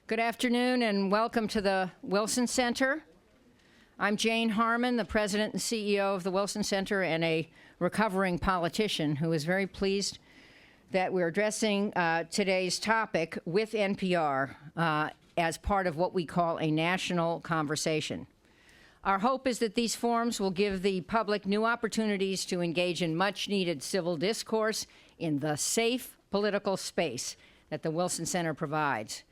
Good afternoon and welcome to the Wilson Center. I'm Jane Harmon, the president and CEO of the Wilson Center and a recovering politician who is very pleased that we're addressing today's topic with NPR as part of what we call a national conversation. Our hope is that these forums will give the public new opportunities to engage in much-needed civil discourse in the safe political space that the Wilson Center provides.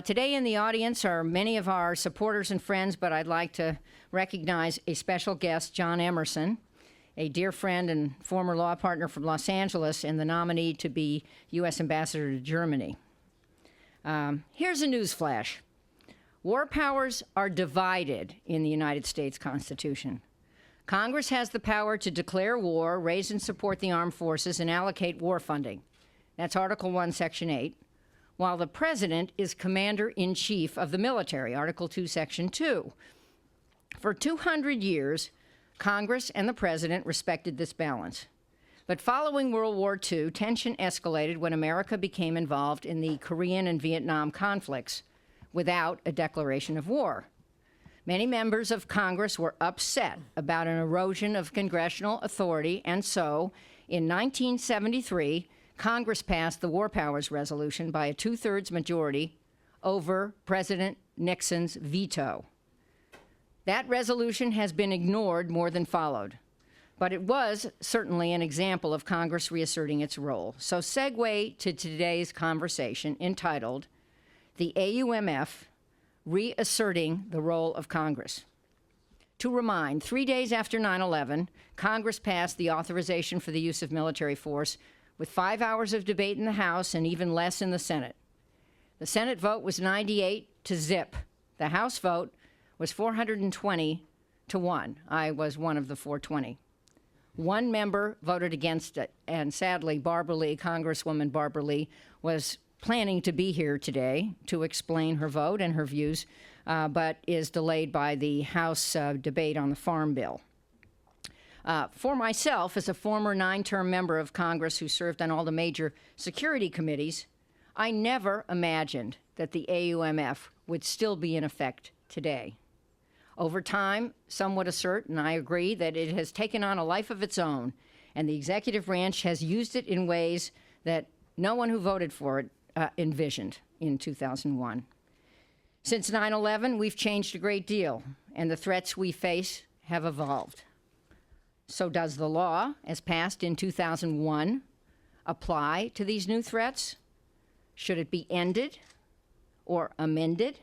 Today in the audience are many of our supporters and friends, but I'd like to recognize a special guest, John Emerson, a dear friend and former law partner from Los Angeles and the nominee to be U.S. Ambassador to Germany. Here's a news flash. War powers are divided in the United States Constitution. Congress has the power to declare war, raise and support the armed forces, and allocate war funding. That's Article 1, Section 8. While the President is Commander-in-Chief of the military, Article 2, Section 2. For 200 years, Congress and the President respected this balance. But following World War II, tension escalated when America became involved in the Korean and Vietnam conflicts without a declaration of war. Many members of Congress were upset about an erosion of congressional authority, and so, in 1973, Congress passed the War Powers Resolution by a two-thirds majority over President Nixon's veto. That resolution has been ignored more than followed, but it was certainly an example of Congress reasserting its role. So segue to today's conversation entitled, The AUMF Reasserting the Role of Congress. To remind, 3 days after 9/11, Congress passed the authorization for the use of military force with 5 hours of debate in the House and even less in the Senate. The Senate vote was 98-0. The House vote was 420-1. I was one of the 420. One member voted against it, and sadly, Barbara Lee, Congresswoman Barbara Lee, was planning to be here today to explain her vote and her views, but is delayed by the House debate on the Farm Bill. For myself, as a former 9-term member of Congress who served on all the major security committees, I never imagined that the AUMF would still be in effect today. Over time, some would assert, and I agree, that it has taken on a life of its own, and the executive branch has used it in ways that no one who voted for it envisioned in 2001. Since 9/11, we've changed a great deal, and the threats we face have evolved. So does the law, as passed in 2001, apply to these new threats? Should it be ended or amended?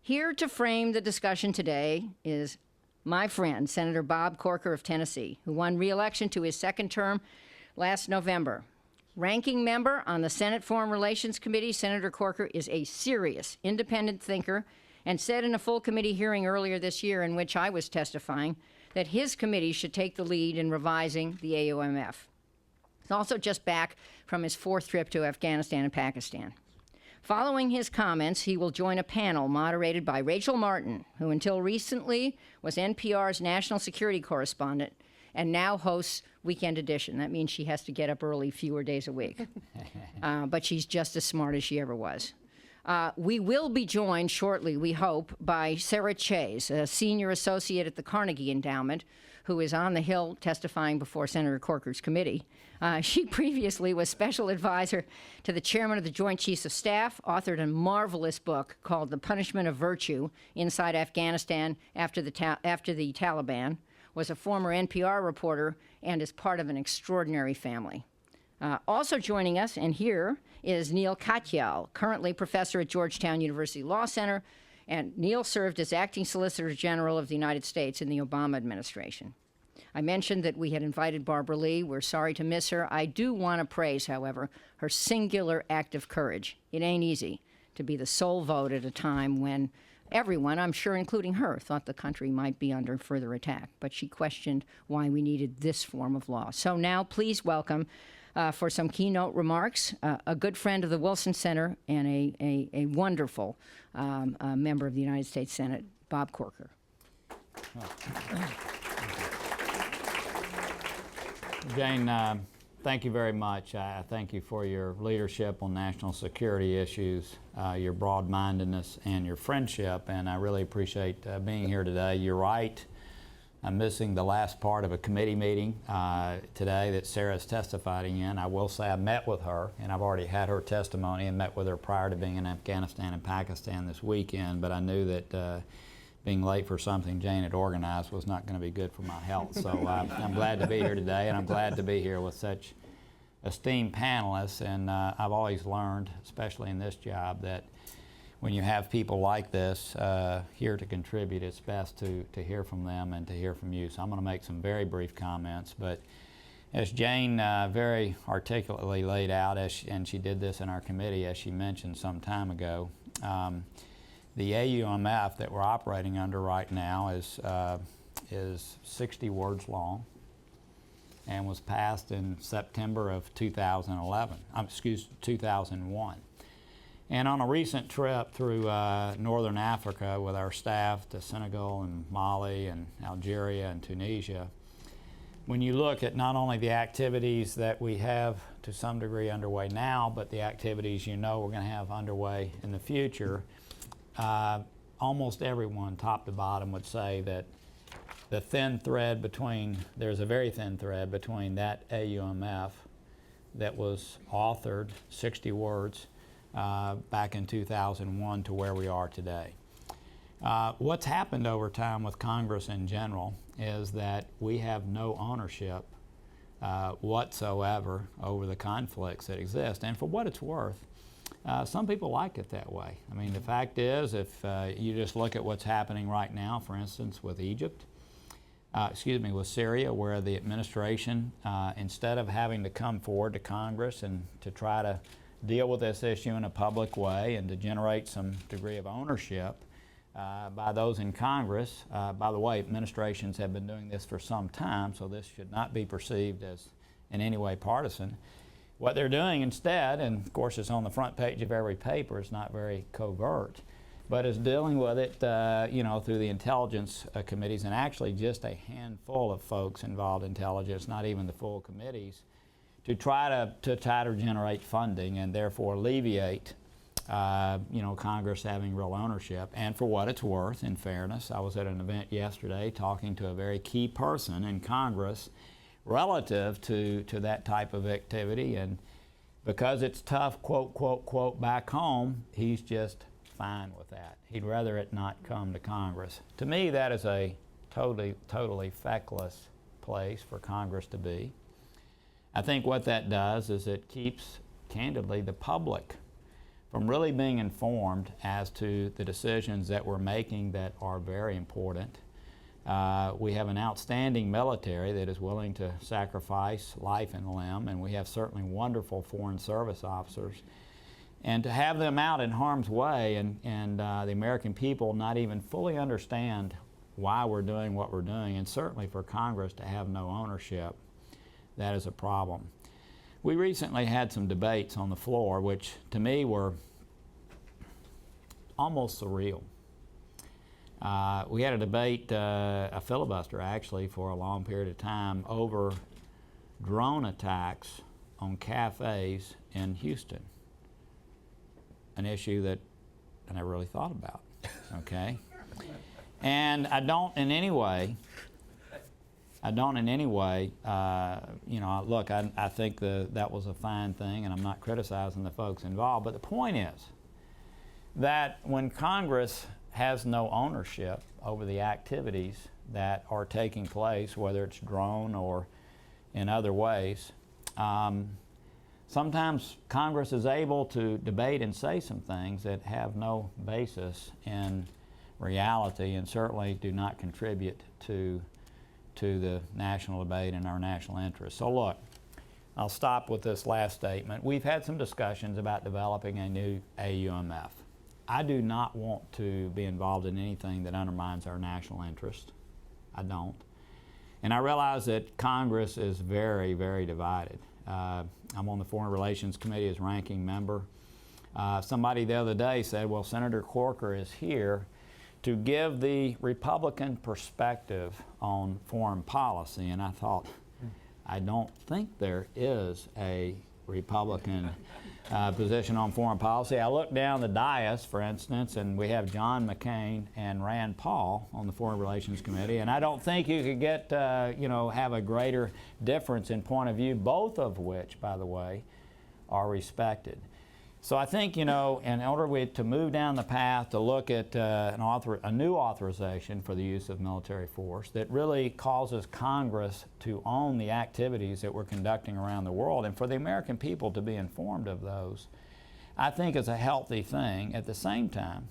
Here to frame the discussion today is my friend, Senator Bob Corker of Tennessee, who won re-election to his second term last November. Ranking member on the Senate Foreign Relations Committee, Senator Corker is a serious, independent thinker and said in a full committee hearing earlier this year in which I was testifying that his committee should take the lead in revising the AUMF. He's also just back from his 4th trip to Afghanistan and Pakistan. Following his comments, he will join a panel moderated by Rachel Martin, who until recently was NPR's national security correspondent and now hosts Weekend Edition. That means she has to get up early fewer days a week. But she's just as smart as she ever was. We will be joined shortly, we hope, by Sarah Chase, a senior associate at the Carnegie Endowment, who is on the Hill testifying before Senator Corker's committee. She previously was special advisor to the chairman of the Joint Chiefs of Staff, authored a marvelous book called The Punishment of Virtue Inside Afghanistan After the Taliban, was a former NPR reporter, and is part of an extraordinary family. Also joining us, and here, is Neil Katyal, currently professor at Georgetown University Law Center, and Neil served as acting Solicitor General of the United States in the Obama administration. I mentioned that we had invited Barbara Lee. We're sorry to miss her. I do want to praise, however, her singular act of courage. It ain't easy to be the sole vote at a time when everyone, I'm sure including her, thought the country might be under further attack, but she questioned why we needed this form of law. So now please welcome, for some keynote remarks, a good friend of the Wilson Center and a wonderful member of the United States Senate, Bob Corker. Jane, Thank you very much. I thank you for your leadership on national security issues, your broad-mindedness, and your friendship, and I really appreciate being here today. You're right. I'm missing the last part of a committee meeting today that Sarah's testifying in. I will say I met with her, and I've already had her testimony and met with her prior to being in Afghanistan and Pakistan this weekend, but I knew that being late for something Jane had organized was not going to be good for my health. So I'm glad to be here today, and I'm glad to be here with such esteemed panelists. And I've always learned, especially in this job, that when you have people like this here to contribute, it's best to hear from them and to hear from you. So I'm going to make some very brief comments. But as Jane very articulately laid out, and she did this in our committee, as she mentioned some time ago, the AUMF that we're operating under right now is 60 words long and was passed in September of 2001. And on a recent trip through northern Africa with our staff to Senegal and Mali and Algeria and Tunisia, when you look at not only the activities that we have to some degree underway now, but the activities we're going to have underway in the future, almost everyone, top to bottom, would say that there's a very thin thread between that AUMF that was authored, 60 words, back in 2001 to where we are today. What's happened over time with Congress in general is that we have no ownership whatsoever over the conflicts that exist. And for what it's worth, some people like it that way. I mean, the fact is, if you just look at what's happening right now, for instance, with with Syria, where the administration, instead of having to come forward to Congress and to try to deal with this issue in a public way and to generate some degree of ownership by those in Congress, by the way, administrations have been doing this for some time, so this should not be perceived as in any way partisan. What they're doing instead, and of course it's on the front page of every paper, it's not very covert, but is dealing with it through the intelligence committees, and actually just a handful of folks involved in intelligence, not even the full committees, to try to generate funding and therefore alleviate Congress having real ownership. And for what it's worth, in fairness, I was at an event yesterday talking to a very key person in Congress relative to that type of activity, and because it's tough, quote, quote, quote, back home, he's just fine with that. He'd rather it not come to Congress. To me, that is a totally feckless place for Congress to be. I think what that does is it keeps, candidly, the public from really being informed as to the decisions that we're making that are very important. We have an outstanding military that is willing to sacrifice life and limb, and we have certainly wonderful Foreign Service officers. And to have them out in harm's way and the American people not even fully understand why we're doing what we're doing, and certainly for Congress to have no ownership, that is a problem. We recently had some debates on the floor which to me were almost surreal. We had a debate, a filibuster actually, for a long period of time over drone attacks on cafes in Houston, an issue that I never really thought about, okay? And I don't in any way, look, I think that was a fine thing, and I'm not criticizing the folks involved, but the point is that when Congress has no ownership over the activities that are taking place, whether it's drone or in other ways, sometimes Congress is able to debate and say some things that have no basis in reality and certainly do not contribute to the national debate and our national interests. So look, I'll stop with this last statement. We've had some discussions about developing a new AUMF. I do not want to be involved in anything that undermines our national interest. I don't. And I realize that Congress is very, very divided. I'm on the Foreign Relations Committee as ranking member. Somebody the other day said, well, Senator Corker is here to give the Republican perspective on foreign policy. And I thought, I don't think there is a Republican position on foreign policy. I look down the dais, for instance, and we have John McCain and Rand Paul on the Foreign Relations Committee, and I don't think you could get, have a greater difference in point of view, both of which, by the way, are respected. So I think, in order to move down the path to look at a new authorization for the use of military force that really causes Congress to own the activities that we're conducting around the world and for the American people to be informed of those, I think is a healthy thing. At the same time,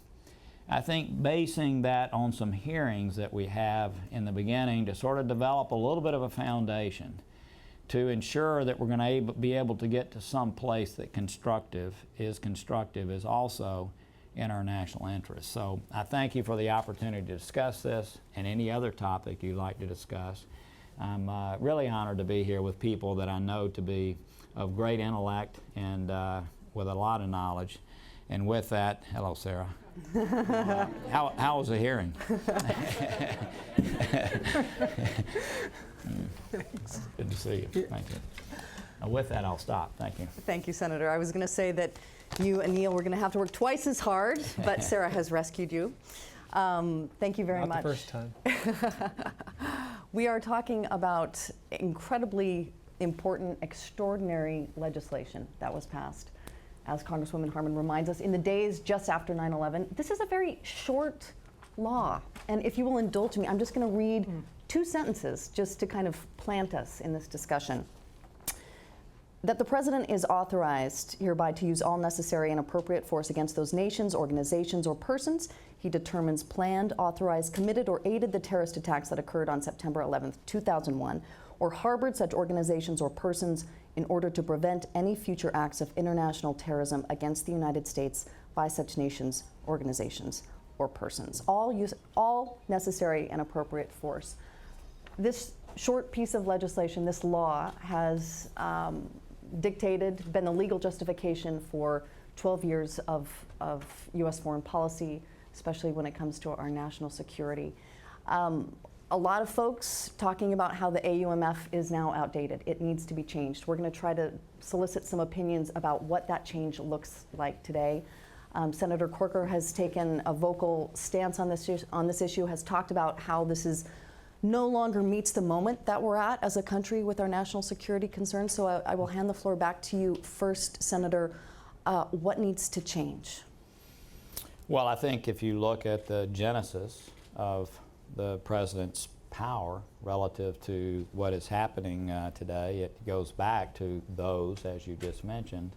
I think basing that on some hearings that we have in the beginning to sort of develop a little bit of a foundation to ensure that we're going to be able to get to some place that is also in our national interest. So I thank you for the opportunity to discuss this and any other topic you'd like to discuss. I'm really honored to be here with people that I know to be of great intellect and with a lot of knowledge. And with that, hello, Sarah. How was the hearing? Good to see you. Thank you. With that, I'll stop. Thank you. Thank you, Senator. I was going to say that you and Neil were going to have to work twice as hard, but Sarah has rescued you. Thank you very much. Not the first time. We are talking about incredibly important, extraordinary legislation that was passed. As Congresswoman Harman reminds us, in the days just after 9/11, this is a very short law. And if you will indulge me, I'm just going to read 2 sentences just to kind of plant us in this discussion. That the President is authorized hereby to use all necessary and appropriate force against those nations, organizations, or persons he determines planned, authorized, committed, or aided the terrorist attacks that occurred on September 11th, 2001, or harbored such organizations or persons in order to prevent any future acts of international terrorism against the United States by such nations, organizations, or persons. All necessary and appropriate force. This short piece of legislation, this law, has been the legal justification for 12 years of U.S. foreign policy, especially when it comes to our national security. A lot of folks talking about how the AUMF is now outdated. It needs to be changed. We're going to try to solicit some opinions about what that change looks like today. Senator Corker has taken a vocal stance on this issue, has talked about how this is no longer meets the moment that we're at as a country with our national security concerns. So I will hand the floor back to you first, Senator. What needs to change? Well, I think if you look at the genesis of the President's power relative to what is happening today, it goes back to those, as you just mentioned,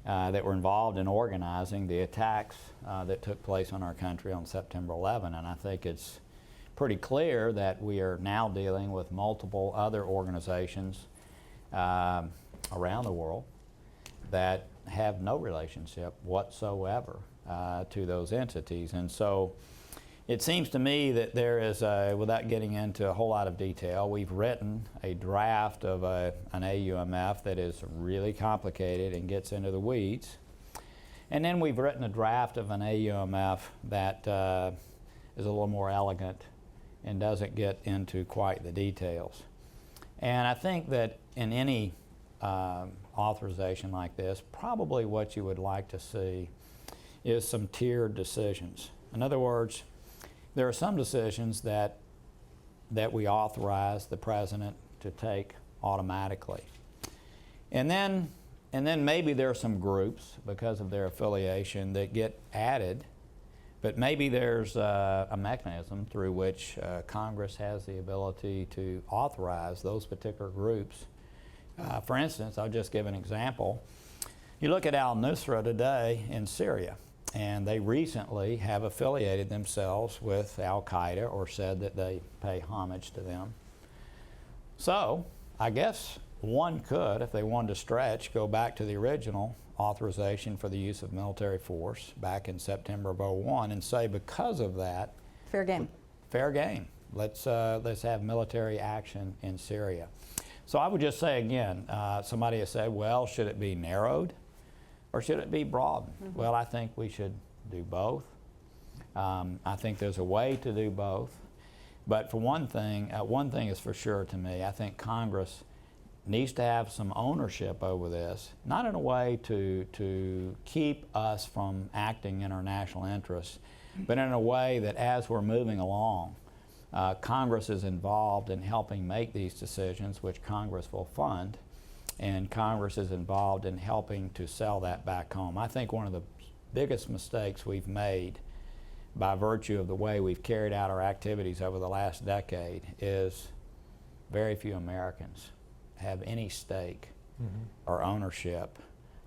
that were involved in organizing the attacks that took place on our country on September 11. And I think it's pretty clear that we are now dealing with multiple other organizations around the world that have no relationship whatsoever to those entities. And so it seems to me that there is, without getting into a whole lot of detail, we've written a draft of an AUMF that is really complicated and gets into the weeds. And then we've written a draft of an AUMF that is a little more elegant and doesn't get into quite the details. And I think that in any authorization like this, probably what you would like to see is some tiered decisions. In other words, there are some decisions that we authorize the President to take automatically. And then maybe there are some groups, because of their affiliation, that get added, but maybe there's a mechanism through which Congress has the ability to authorize those particular groups. For instance, I'll just give an example. You look at al-Nusra today in Syria, and they recently have affiliated themselves with al-Qaeda or said that they pay homage to them. So I guess one could, if they wanted to stretch, go back to the original authorization for the use of military force back in September of 2001 and say, because of that, fair game. Fair game. Let's have military action in Syria. So I would just say again, somebody has said, well, should it be narrowed or should it be broadened? Mm-hmm. Well, I think we should do both. I think there's a way to do both. But for one thing is for sure to me, I think Congress needs to have some ownership over this, not in a way to keep us from acting in our national interests, but in a way that as we're moving along, Congress is involved in helping make these decisions, which Congress will fund, and Congress is involved in helping to sell that back home. I think one of the biggest mistakes we've made by virtue of the way we've carried out our activities over the last decade is very few Americans have any stake or ownership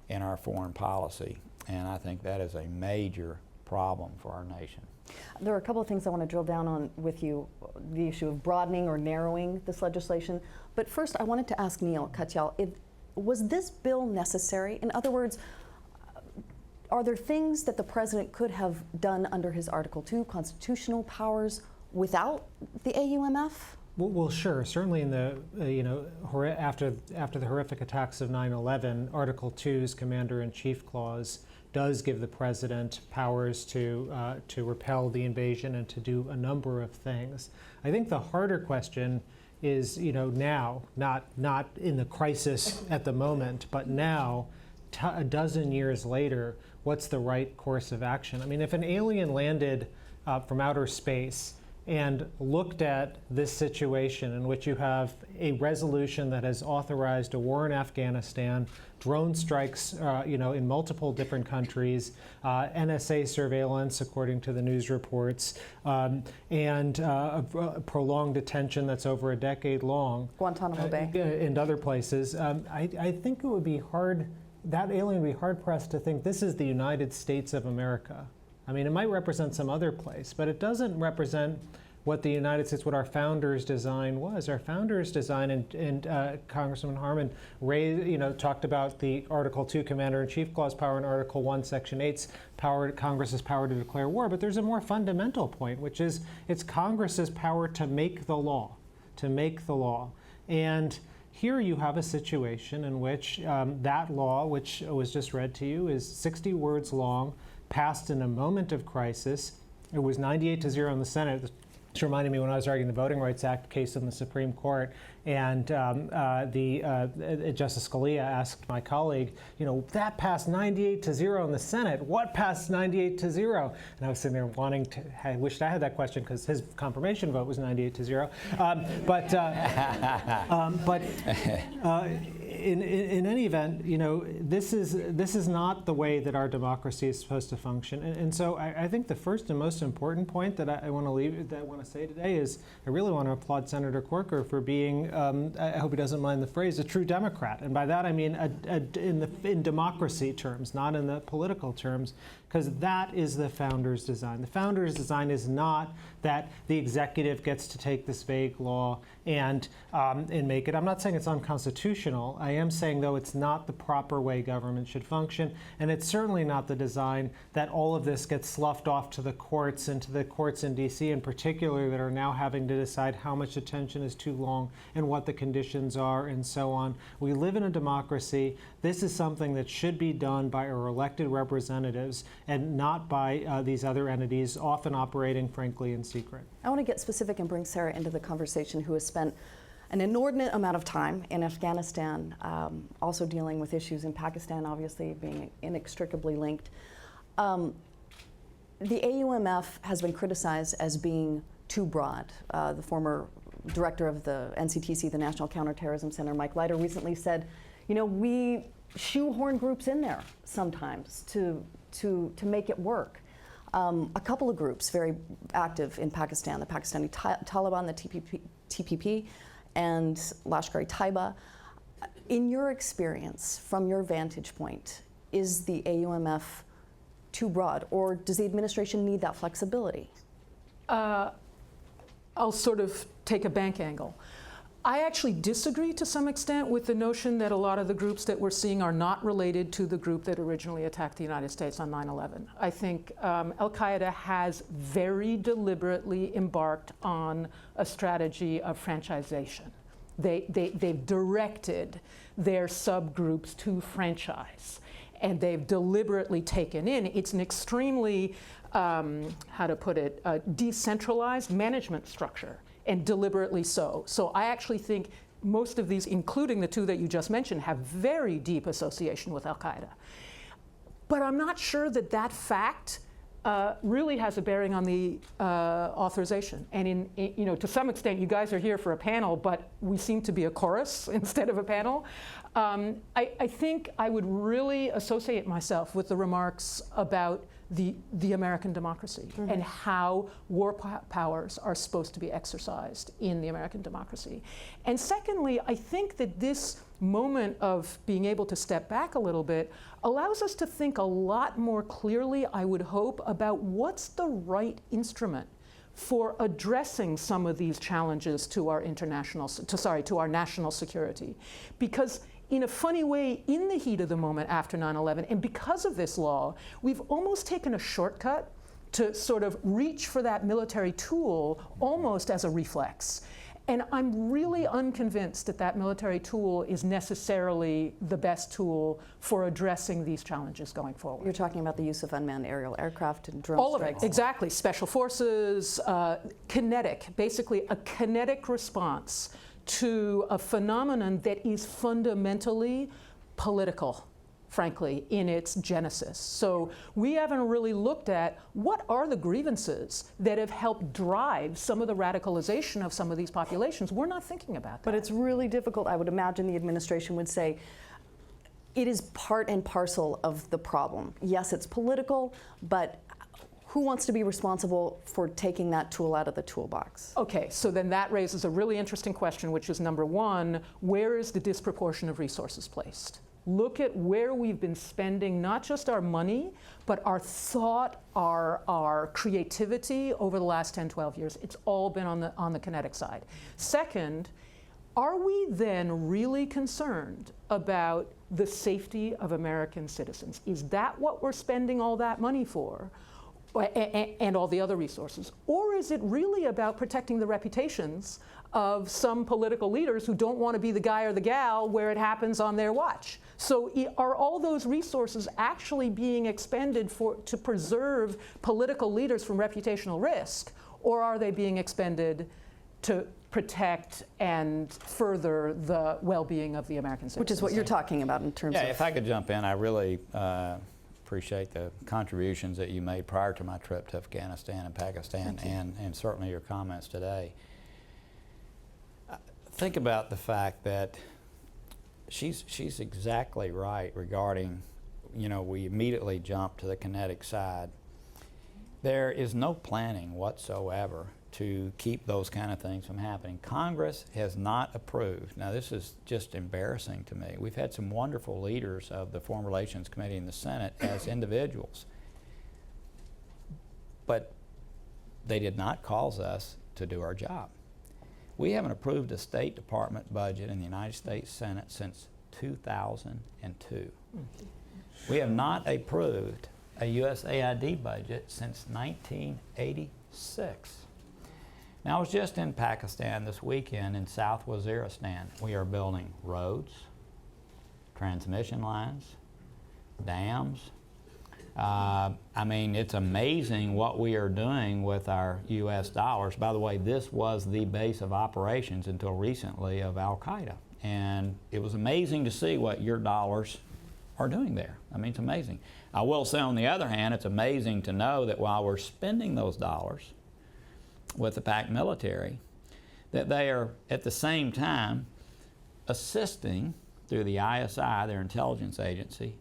in our foreign policy, and I think that is a major problem for our nation. There are a couple of things I want to drill down on with you, the issue of broadening or narrowing this legislation. But first, I wanted to ask Neil Katyal, was this bill necessary? In other words, are there things that the president could have done under his Article 2 constitutional powers without the AUMF? Well, sure. Certainly, in the after the horrific attacks of 9/11, Article 2's Commander-in-Chief clause does give the president powers to repel the invasion and to do a number of things. I think the harder question is, now, not in the crisis at the moment, but now, a dozen years later, what's the right course of action? I mean, if an alien landed from outer space and looked at this situation in which you have a resolution that has authorized a war in Afghanistan, drone strikes, in multiple different countries, NSA surveillance, according to the news reports, and a prolonged detention that's over a decade long. Guantanamo Bay. And other places. I think it would be hard, that alien would be hard-pressed to think this is the United States of America. I mean, it might represent some other place, but it doesn't represent what the United States, what our founders' design was. Our founders' design, and Congressman Harman talked about the Article 2 Commander-in-Chief clause power and Article 1 Section 8's power, Congress's power to declare war. But there's a more fundamental point, which is it's Congress's power to make the law, And here you have a situation in which that law, which was just read to you, is 60 words long, passed in a moment of crisis. It was 98-0 in the Senate. This reminded me when I was arguing the Voting Rights Act case in the Supreme Court, and Justice Scalia asked my colleague, that passed 98-0 in the Senate. What passed 98-0? And I was sitting there wanting to, I wished I had that question because his confirmation vote was 98-0. In any event, this is not the way that our democracy is supposed to function. And so I think the first and most important point that I want to say today is I really want to applaud Senator Corker for being, I hope he doesn't mind the phrase, a true Democrat. And by that I mean in democracy terms, not in the political terms, because that is the founders' design. The founders' design is not that the executive gets to take this vague law and make it. I'm not saying it's unconstitutional. I am saying, though, it's not the proper way government should function, and it's certainly not the design that all of this gets sloughed off to the courts and to the courts in D.C. in particular that are now having to decide how much detention is too long and what the conditions are and so on. We live in a democracy. This is something that should be done by our elected representatives and not by these other entities, often operating, frankly, in secret. I want to get specific and bring Sarah into the conversation, who has spent an inordinate amount of time in Afghanistan, also dealing with issues in Pakistan, obviously being inextricably linked. The AUMF has been criticized as being too broad. The former director of the NCTC, the National Counterterrorism Center, Mike Leiter, recently said, we shoehorn groups in there sometimes to make it work. A couple of groups very active in Pakistan, the Pakistani Taliban, the TPP, and Lashkar-e-Taiba. In your experience, from your vantage point, is the AUMF too broad, or does the administration need that flexibility? I'll sort of take a bank angle. I actually disagree to some extent with the notion that a lot of the groups that we're seeing are not related to the group that originally attacked the United States on 9/11. I think Al-Qaeda has very deliberately embarked on a strategy of franchisation. They've directed their subgroups to franchise, and they've deliberately taken in. It's an extremely, decentralized management structure, and deliberately so. So I actually think most of these, including the two that you just mentioned, have very deep association with al-Qaeda. But I'm not sure that that fact really has a bearing on the authorization. And to some extent, you guys are here for a panel, but we seem to be a chorus instead of a panel. I think I would really associate myself with the remarks about the American democracy and how war powers are supposed to be exercised in the American democracy. And secondly, I think that this moment of being able to step back a little bit allows us to think a lot more clearly, I would hope, about what's the right instrument for addressing some of these challenges to our to our national security. Because in a funny way, in the heat of the moment after 9/11, and because of this law, we've almost taken a shortcut to sort of reach for that military tool almost as a reflex. And I'm really unconvinced that that military tool is necessarily the best tool for addressing these challenges going forward. You're talking about the use of unmanned aerial aircraft and drone All strikes. of it, exactly. Special forces, kinetic, basically a kinetic response to a phenomenon that is fundamentally political, frankly, in its genesis. So we haven't really looked at what are the grievances that have helped drive some of the radicalization of some of these populations. We're not thinking about that. But it's really difficult. I would imagine the administration would say, it is part and parcel of the problem. Yes, it's political, but who wants to be responsible for taking that tool out of the toolbox? Okay, so then that raises a really interesting question, which is number one, where is the disproportion of resources placed? Look at where we've been spending not just our money, but our thought, our creativity over the last 10, 12 years. It's all been on the kinetic side. Second, are we then really concerned about the safety of American citizens? Is that what we're spending all that money for? And all the other resources? Or is it really about protecting the reputations of some political leaders who don't want to be the guy or the gal where it happens on their watch? So are all those resources actually being expended to preserve political leaders from reputational risk? Or are they being expended to protect and further the well-being of the American citizens? Which is what you're talking about in terms of... Yeah, if I could jump in, I really appreciate the contributions that you made prior to my trip to Afghanistan and Pakistan, and certainly your comments today. Think about the fact that she's exactly right regarding, we immediately jump to the kinetic side. There is no planning whatsoever to keep those kind of things from happening. Congress has not approved. Now, this is just embarrassing to me. We've had some wonderful leaders of the Foreign Relations Committee and the Senate as individuals, but they did not cause us to do our job. We haven't approved a State Department budget in the United States Senate since 2002. We have not approved a USAID budget since 1986. Now, I was just in Pakistan this weekend in South Waziristan. We are building roads, transmission lines, dams. I mean, it's amazing what we are doing with our U.S. dollars. By the way, this was the base of operations until recently of al-Qaeda. And it was amazing to see what your dollars are doing there. I mean, it's amazing. I will say, on the other hand, it's amazing to know that while we're spending those dollars with the PAC military, that they are at the same time assisting through the ISI, their intelligence agency,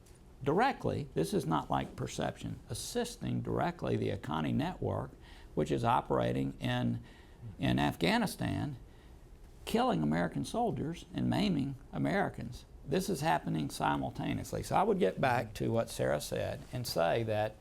directly, this is not like perception, assisting directly the Akani network, which is operating in Afghanistan, killing American soldiers and maiming Americans. This is happening simultaneously. So I would get back to what Sarah said and say that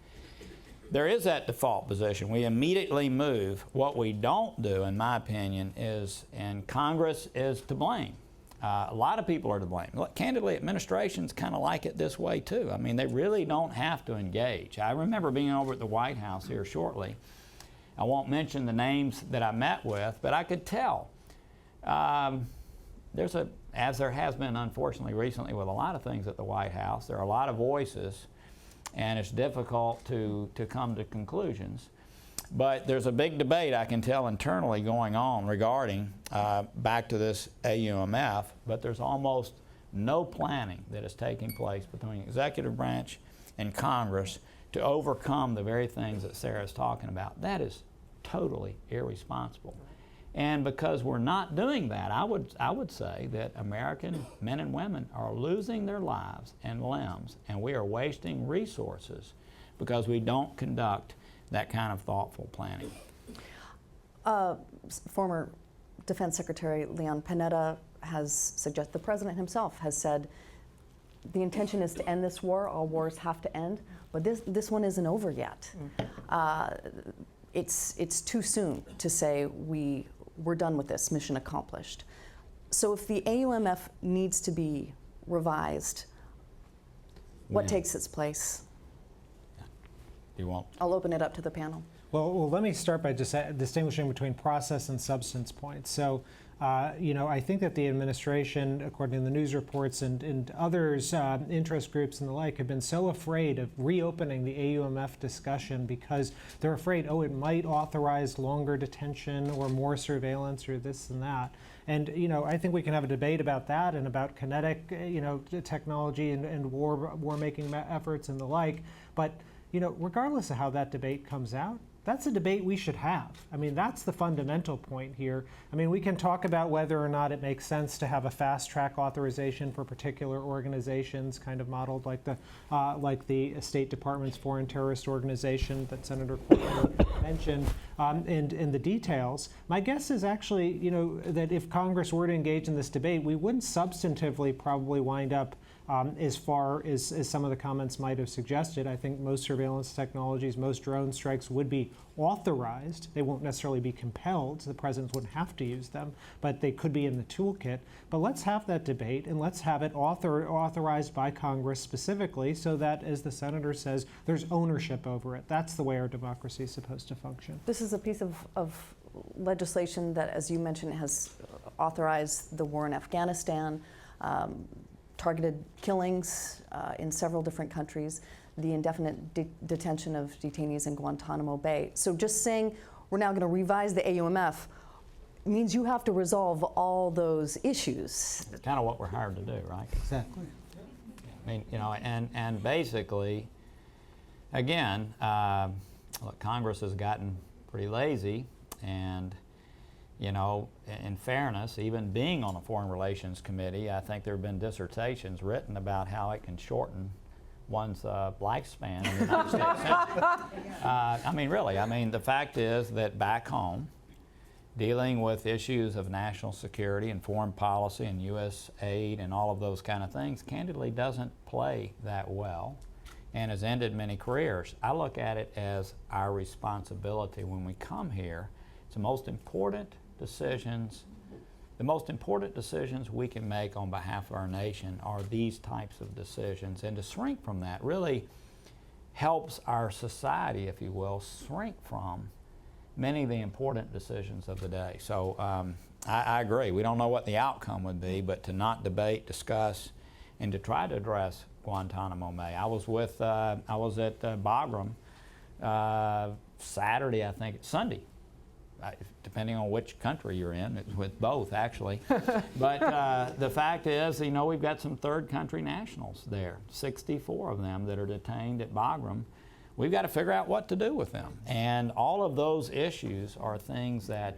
there is that default position. We immediately move. What we don't do, in my opinion, is, and Congress is to blame. A lot of people are to blame. Look, candidly, administrations kind of like it this way too. I mean, they really don't have to engage. I remember being over at the White House here shortly. I won't mention the names that I met with, but I could tell. As there has been, unfortunately, recently with a lot of things at the White House, there are a lot of voices, and it's difficult to come to conclusions. But there's a big debate, I can tell, internally going on regarding back to this AUMF, but there's almost no planning that is taking place between the executive branch and Congress to overcome the very things that Sarah's talking about. That is totally irresponsible. And because we're not doing that, I would say that American men and women are losing their lives and limbs, and we are wasting resources because we don't conduct that kind of thoughtful planning. Former Defense Secretary Leon Panetta has suggested, the President himself has said, the intention is to end this war. All wars have to end, but this one isn't over yet. It's too soon to say we're done with this, mission accomplished. So if the AUMF needs to be revised, what takes its place? You won't. I'll open it up to the panel. Well, let me start by just distinguishing between process and substance points. So, I think that the administration, according to the news reports and others, interest groups and the like, have been so afraid of reopening the AUMF discussion because they're afraid, it might authorize longer detention or more surveillance or this and that. And, I think we can have a debate about that and about kinetic, technology and war-making efforts and the like. But, regardless of how that debate comes out, that's a debate we should have. I mean, that's the fundamental point here. I mean, we can talk about whether or not it makes sense to have a fast-track authorization for particular organizations, kind of modeled like the State Department's Foreign Terrorist Organization that Senator Corker mentioned, in the details. My guess is actually, that if Congress were to engage in this debate, we wouldn't substantively probably wind up as far as some of the comments might have suggested. I think most surveillance technologies, most drone strikes would be authorized. They won't necessarily be compelled. The presidents wouldn't have to use them, but they could be in the toolkit. But let's have that debate, and let's have it authorized by Congress specifically so that, as the senator says, there's ownership over it. That's the way our democracy is supposed to function. This is a piece of legislation that, as you mentioned, has authorized the war in Afghanistan, targeted killings in several different countries, the indefinite detention of detainees in Guantanamo Bay. So just saying we're now going to revise the AUMF means you have to resolve all those issues. It's kind of what we're hired to do, right? Exactly. I mean, and basically, again, look, Congress has gotten pretty lazy, and in fairness, even being on the Foreign Relations Committee, I think there have been dissertations written about how it can shorten one's lifespan in the United States Senate. Really, the fact is that back home, dealing with issues of national security and foreign policy and U.S. aid and all of those kind of things, candidly doesn't play that well and has ended many careers. I look at it as our responsibility when we come here. It's the most important decisions we can make on behalf of our nation are these types of decisions, and to shrink from that really helps our society, if you will, shrink from many of the important decisions of the day. So I agree. We don't know what the outcome would be, but to not debate, discuss, and to try to address Guantanamo Bay. I was at Bagram Saturday, I think, Sunday. Depending on which country you're in, it's with both actually. But the fact is, we've got some third country nationals there, 64 of them that are detained at Bagram. We've got to figure out what to do with them. And all of those issues are things that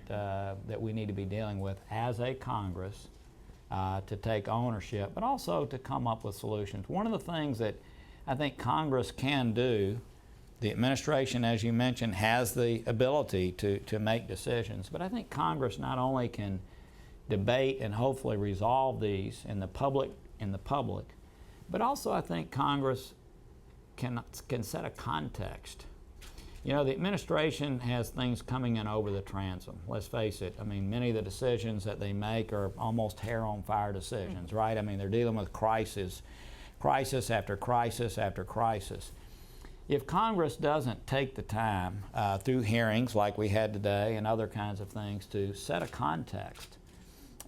we need to be dealing with as a Congress to take ownership, but also to come up with solutions. One of the things that I think Congress can do, the administration, as you mentioned, has the ability to make decisions, but I think Congress not only can debate and hopefully resolve these in the public, but also I think Congress can set a context. The administration has things coming in over the transom. Let's face it. Many of the decisions that they make are almost hair-on-fire decisions, right? They're dealing with crisis after crisis after crisis. If Congress doesn't take the time through hearings like we had today and other kinds of things to set a context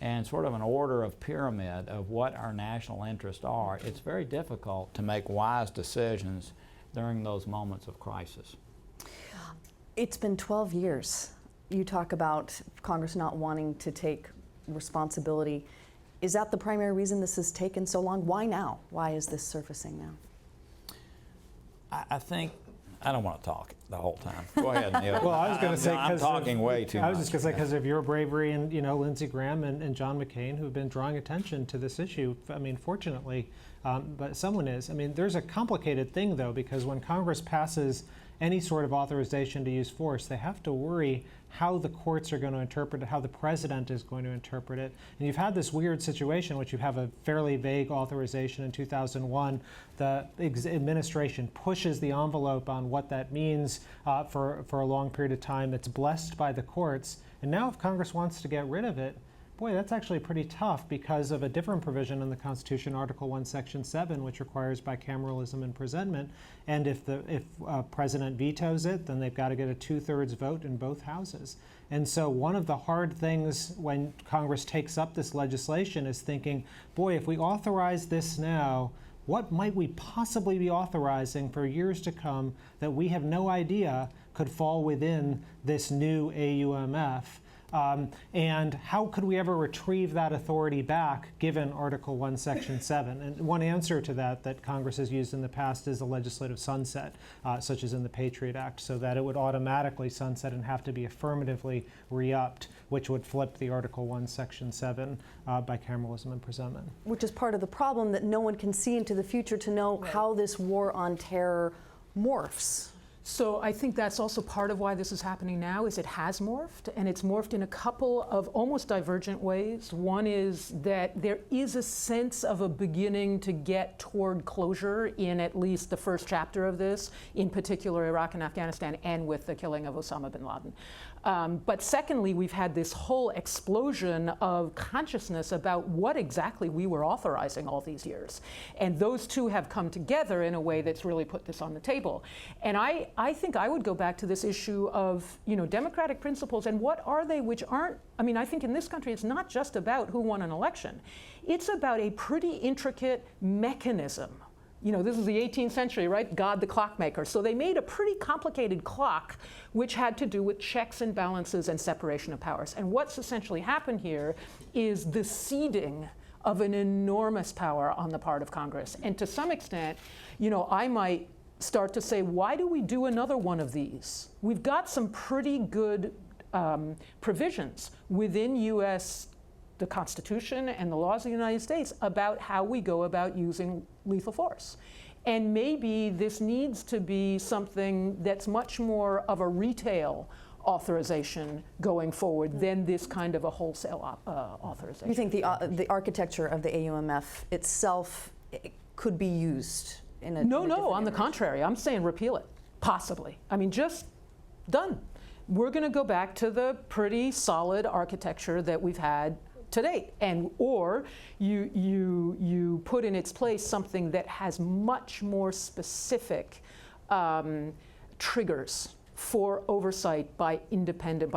and sort of an order of pyramid of what our national interests are, it's very difficult to make wise decisions during those moments of crisis. It's been 12 years. You talk about Congress not wanting to take responsibility. Is that the primary reason this has taken so long? Why now? Why is this surfacing now? I think, I don't want to talk the whole time. Go ahead, Neil. Well, I was going to say, I'm talking way too much. I was just going to say, because of your bravery and, Lindsey Graham and John McCain, who've been drawing attention to this issue. I mean, fortunately, but someone is. I mean, there's a complicated thing, though, because when Congress passes any sort of authorization to use force, they have to worry how the courts are going to interpret it, how the president is going to interpret it. And you've had this weird situation in which you have a fairly vague authorization in 2001. The administration pushes the envelope on what that means for a long period of time. It's blessed by the courts. And now if Congress wants to get rid of it, boy, that's actually pretty tough because of a different provision in the Constitution, Article 1, Section 7, which requires bicameralism and presentment. And if president vetoes it, then they've got to get a 2/3 vote in both houses. And so one of the hard things when Congress takes up this legislation is thinking, boy, if we authorize this now, what might we possibly be authorizing for years to come that we have no idea could fall within this new AUMF? And how could we ever retrieve that authority back given Article 1, Section 7? And one answer to that Congress has used in the past is a legislative sunset, such as in the Patriot Act, so that it would automatically sunset and have to be affirmatively re-upped, which would flip the Article 1, Section 7 bicameralism and presentment. Which is part of the problem, that no one can see into the future to know how this war on terror morphs. So I think that's also part of why this is happening now, is it has morphed, and it's morphed in a couple of almost divergent ways. One is that there is a sense of a beginning to get toward closure in at least the first chapter of this, in particular Iraq and Afghanistan, and with the killing of Osama bin Laden. But secondly, we've had this whole explosion of consciousness about what exactly we were authorizing all these years. And those two have come together in a way that's really put this on the table. And I think I would go back to this issue of, democratic principles, and what are they which aren't, I think in this country it's not just about who won an election. It's about a pretty intricate mechanism. This is the 18th century, right? God the clockmaker. So they made a pretty complicated clock which had to do with checks and balances and separation of powers. And what's essentially happened here is the ceding of an enormous power on the part of Congress. And to some extent, I might start to say, why do we do another one of these? We've got some pretty good provisions within the Constitution and the laws of the United States about how we go about using lethal force. And maybe this needs to be something that's much more of a retail authorization going forward than this kind of a wholesale authorization. You think the architecture of the AUMF itself could be used in a No, on the contrary. I'm saying repeal it, possibly. Just done. We're going to go back to the pretty solid architecture that we've had to date, or you put in its place something that has much more specific triggers for oversight by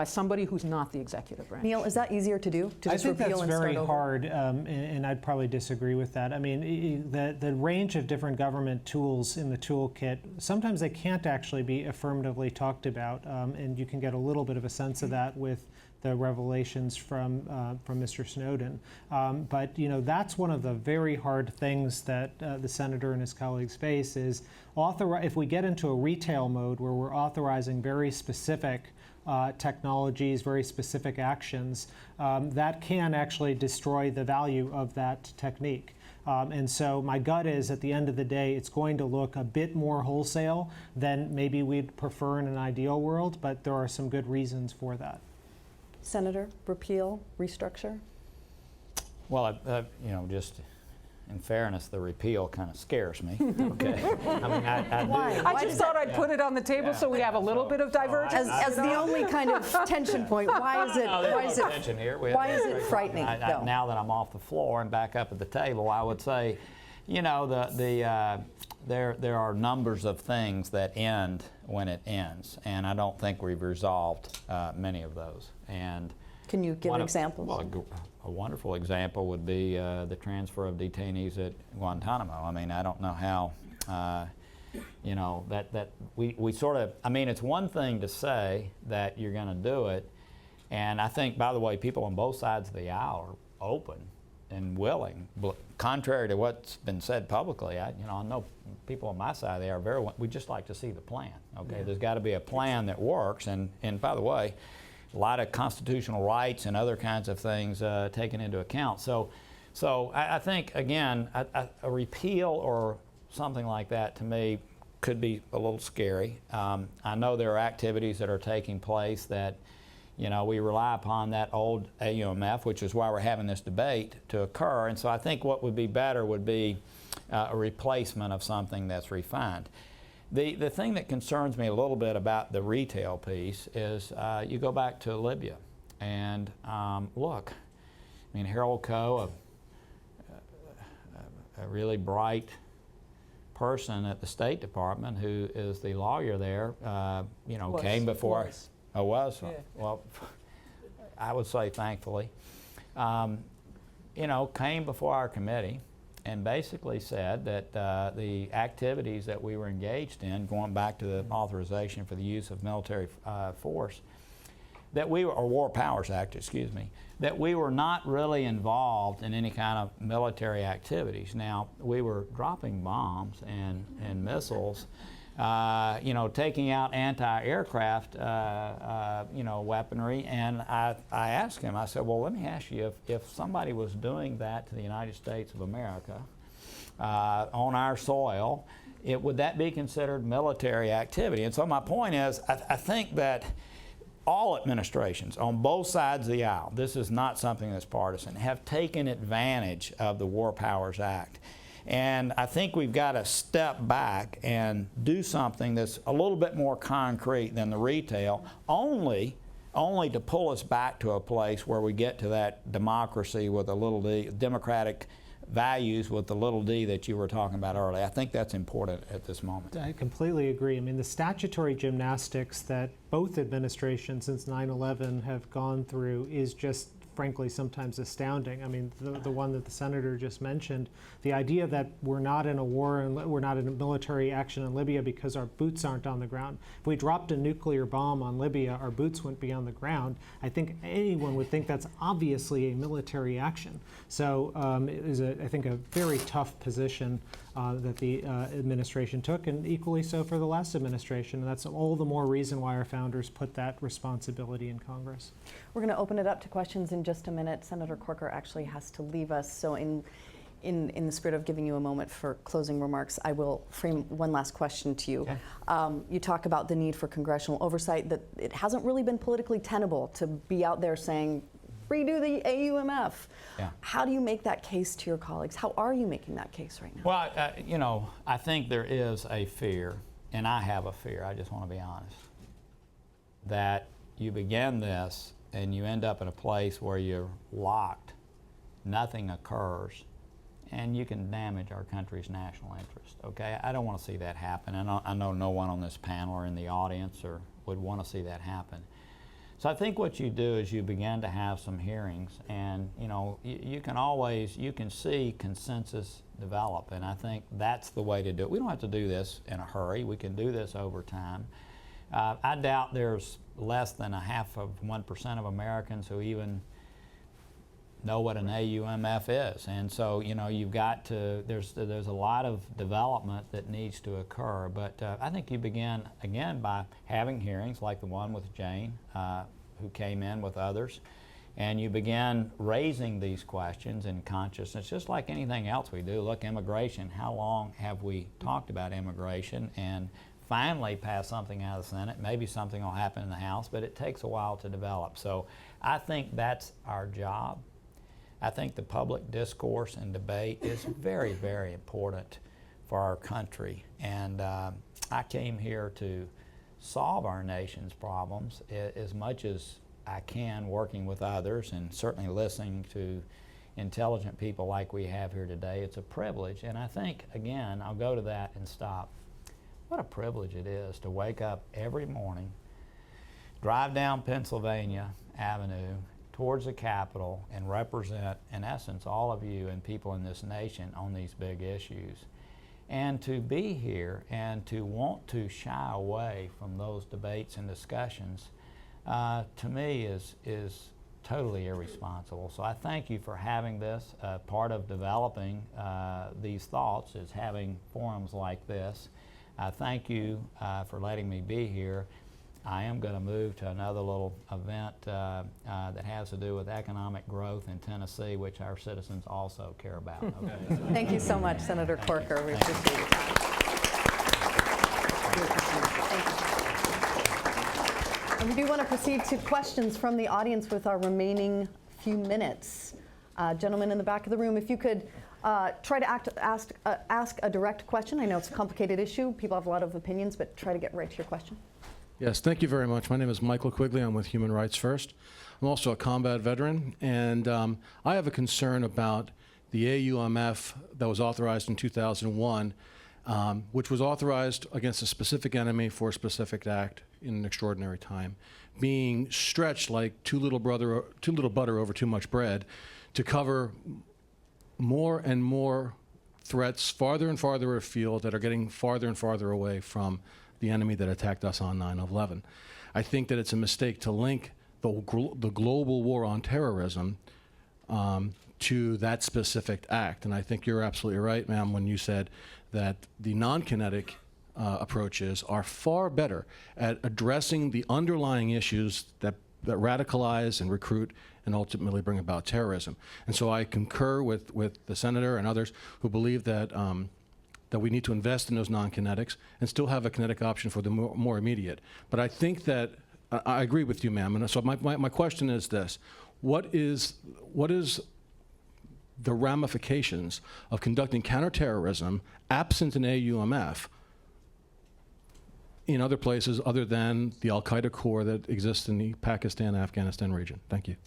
somebody who's not the executive branch. Neil, is that easier to do? To just I think repeal that's and start very over? hard, and I'd probably disagree with that. The range of different government tools in the toolkit, sometimes they can't actually be affirmatively talked about, and you can get a little bit of a sense of that with the revelations from Mr. Snowden. But that's one of the very hard things that the senator and his colleagues face is if we get into a retail mode where we're authorizing very specific technologies, very specific actions, that can actually destroy the value of that technique. And so my gut is, at the end of the day, it's going to look a bit more wholesale than maybe we'd prefer in an ideal world, but there are some good reasons for that. Senator, repeal, restructure? Well, just in fairness, the repeal kind of scares me. Okay. Why? I just thought I'd put it on the table so we have a little bit of divergence. As the only kind of tension point, why is it? Why is it frightening? Now that I'm off the floor and back up at the table, I would say, there are numbers of things that end when it ends, and I don't think we've resolved many of those. And can you give examples? Well, a wonderful example would be the transfer of detainees at Guantanamo. I don't know how you know, that we sort of, I mean, it's one thing to say that you're going to do it, and I think, by the way, people on both sides of the aisle are open and willing. Contrary to what's been said publicly, I know people on my side, they are very, we just like to see the plan, okay? Yeah. There's got to be a plan that works, and by the way, a lot of constitutional rights and other kinds of things taken into account. So I think, again, a repeal or something like that, to me, could be a little scary. I know there are activities that are taking place that, you know, we rely upon that old AUMF, which is why we're having this debate, to occur. And so I think what would be better would be a replacement of something that's refined. The thing that concerns me a little bit about the retail piece is you go back to Libya, and look, I mean, Harold Coe, a really bright person at the State Department who is the lawyer there, you know, came before. Oh, was? Yeah. Well, I would say thankfully, you know, came before our committee and basically said that the activities that we were engaged in, going back to the authorization for the use of military force, that we were, or War Powers Act, excuse me, that we were not really involved in any kind of military activities. Now, we were dropping bombs and missiles, you know, taking out anti-aircraft, you know, weaponry, and I asked him, I said, well, let me ask you, if somebody was doing that to the United States of America on our soil, would that be considered military activity? And so my point is, I think that all administrations on both sides of the aisle, this is not something that's partisan, have taken advantage of the War Powers Act. And I think we've got to step back and do something that's a little bit more concrete than the retail, only to pull us back to a place where we get to that democracy with a little d, democratic values with the little d that you were talking about earlier. I think that's important at this moment. I completely agree. I mean, the statutory gymnastics that both administrations since 9/11 have gone through is just, frankly, sometimes astounding. I mean, the one that the senator just mentioned, the idea that we're not in a war and we're not in a military action in Libya because our boots aren't on the ground. If we dropped a nuclear bomb on Libya, our boots wouldn't be on the ground. I think anyone would think that's obviously a military action. So it is, I think, a very tough position that the administration took, and equally so for the last administration. And that's all the more reason why our founders put that responsibility in Congress. We're going to open it up to questions in just a minute. Senator Corker actually has to leave us, so in the spirit of giving you a moment for closing remarks, I will frame one last question to you. Okay. You talk about the need for congressional oversight, that it hasn't really been politically tenable to be out there saying, redo the AUMF. Yeah. How do you make that case to your colleagues? How are you making that case right now? Well, you know, I think there is a fear, and I have a fear, I just want to be honest, that you begin this and you end up in a place where you're locked, nothing occurs, and you can damage our country's national interest, okay? I don't want to see that happen, and I know no one on this panel or in the audience or would want to see that happen. So I think what you do is you begin to have some hearings, and you know, you can see consensus develop, and I think that's the way to do it. We don't have to do this in a hurry. We can do this over time. I doubt there's less than 0.5% of Americans who even know what an AUMF is, and so you know, you've got to, there's a lot of development that needs to occur, but I think you begin again by having hearings like the one with Jane, who came in with others, and you begin raising these questions in consciousness, just like anything else we do. Look, immigration, how long have we talked about immigration and finally pass something out of the Senate? Maybe something will happen in the House, but it takes a while to develop. So I think that's our job. I think the public discourse and debate is very, very important for our country. And I came here to solve our nation's problems as much as I can, working with others and certainly listening to intelligent people like we have here today. It's a privilege. And I think, again, I'll go to that and stop. What a privilege it is to wake up every morning, drive down Pennsylvania Avenue towards the Capitol and represent, in essence, all of you and people in this nation on these big issues. And to be here and to want to shy away from those debates and discussions, to me is totally irresponsible. So I thank you for having this. Part of developing these thoughts is having forums like this. I thank you for letting me be here. I am going to move to another little event that has to do with economic growth in Tennessee, which our citizens also care about. Okay. Thank you so much, Senator Corker. We appreciate your time. Thank you. And we do want to proceed to questions from the audience with our remaining few minutes. Gentlemen in the back of the room, if you could try to ask a direct question. I know it's a complicated issue. People have a lot of opinions, but try to get right to your question. Yes, thank you very much. My name is Michael Quigley. I'm with Human Rights First. I'm also a combat veteran, and I have a concern about the AUMF that was authorized in 2001, which was authorized against a specific enemy for a specific act in an extraordinary time, being stretched like too little butter over too much bread to cover more and more threats farther and farther afield that are getting farther and farther away from the enemy that attacked us on 9/11. I think that it's a mistake to link the global war on terrorism to that specific act. And I think you're absolutely right, ma'am, when you said that the non-kinetic approaches are far better at addressing the underlying issues that radicalize and recruit and ultimately bring about terrorism. And so I concur with the senator and others who believe that that we need to invest in those non-kinetics and still have a kinetic option for the more immediate. But I think that, I agree with you, ma'am. And so my question is this: what is the ramifications of conducting counterterrorism absent an AUMF in other places other than the Al-Qaeda core that exists in the Pakistan-Afghanistan region? Thank you.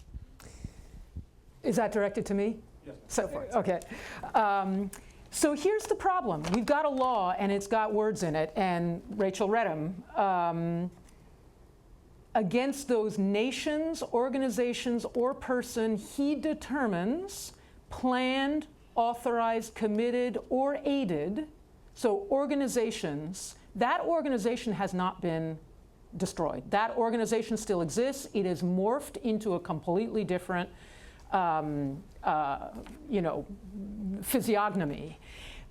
Is that directed to me? Yes. So far, okay. So here's the problem. We've got a law, and it's got words in it, and Rachel read them. Against those nations, organizations, or person he determines planned, authorized, committed, or aided, so organizations, that organization has not been destroyed. That organization still exists. It is morphed into a completely different physiognomy.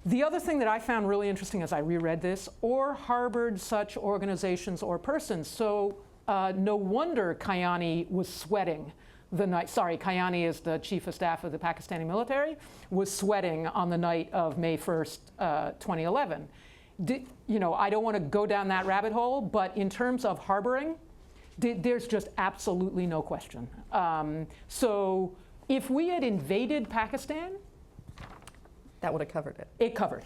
The other thing that I found really interesting as I reread this, or harbored such organizations or persons. So no wonder Kayani was sweating the night, Kayani is the chief of staff of the Pakistani military, was sweating on the night of May 1st, 2011. I don't want to go down that rabbit hole, but in terms of harboring, there's just absolutely no question. So if we had invaded Pakistan, that would have covered it. It covered,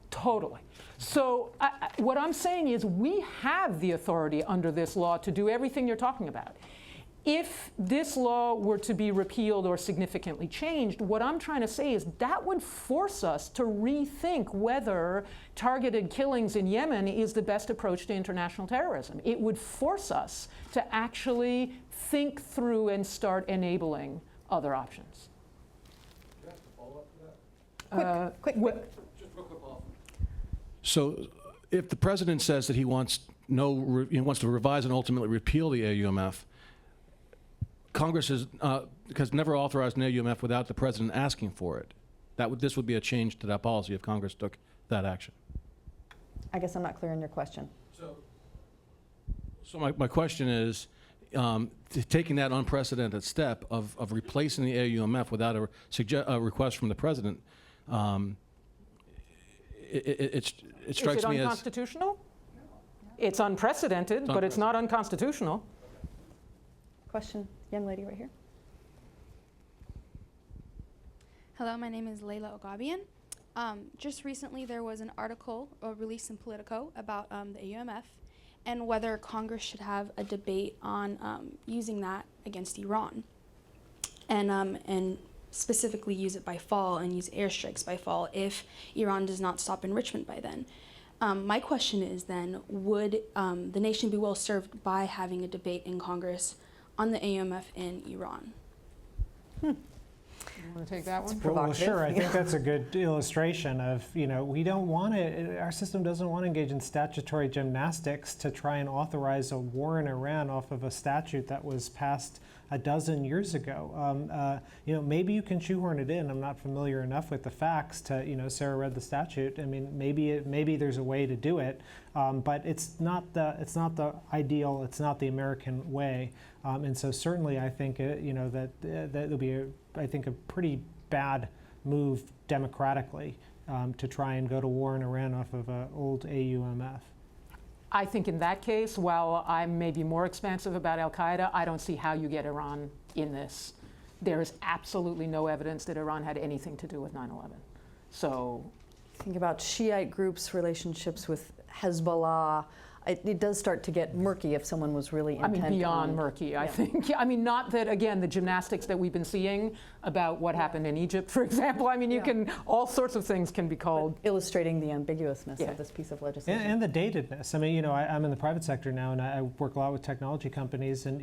totally. So what I'm saying is we have the authority under this law to do everything you're talking about. If this law were to be repealed or significantly changed, what I'm trying to say is that would force us to rethink whether targeted killings in Yemen is the best approach to international terrorism. It would force us to actually think through and start enabling other options. Can I ask a follow-up to that? Quick. Just real quick follow-up. So if the president says that he wants to revise and ultimately repeal the AUMF, Congress has never authorized an AUMF without the president asking for it. This would be a change to that policy if Congress took that action. I guess I'm not clear on your question. So my question is, taking that unprecedented step of replacing the AUMF without a request from the president, it strikes me as... Is it unconstitutional? It's unprecedented, but it's not unconstitutional. Question, young lady right here. Hello, my name is Layla Ogabian. Just recently there was an article released in Politico about the AUMF and whether Congress should have a debate on using that against Iran and specifically use it by fall and use airstrikes by fall if Iran does not stop enrichment by then. My question is then, would the nation be well served by having a debate in Congress on the AUMF in Iran? You want to take that one? Well, sure. I think that's a good illustration of, we don't want to, our system doesn't want to engage in statutory gymnastics to try and authorize a war in Iran off of a statute that was passed a dozen years ago. Maybe you can shoehorn it in. I'm not familiar enough with the facts to, Sarah read the statute. I mean, maybe there's a way to do it, but it's not the ideal. It's not the American way. And so certainly, I think that it'll be I think a pretty bad move democratically to try and go to war in Iran off of an old AUMF. I think in that case, while I'm maybe more expansive about al-Qaeda, I don't see how you get Iran in this. There is absolutely no evidence that Iran had anything to do with 9/11. So, think about Shiite groups' relationships with Hezbollah. It does start to get murky if someone was really intent on. Beyond murky, I think. Not that, again, the gymnastics that we've been seeing about what happened in Egypt, for example. You can, all sorts of things can be called. But illustrating the ambiguousness of this piece of legislation. And the datedness. I'm in the private sector now, and I work a lot with technology companies, and,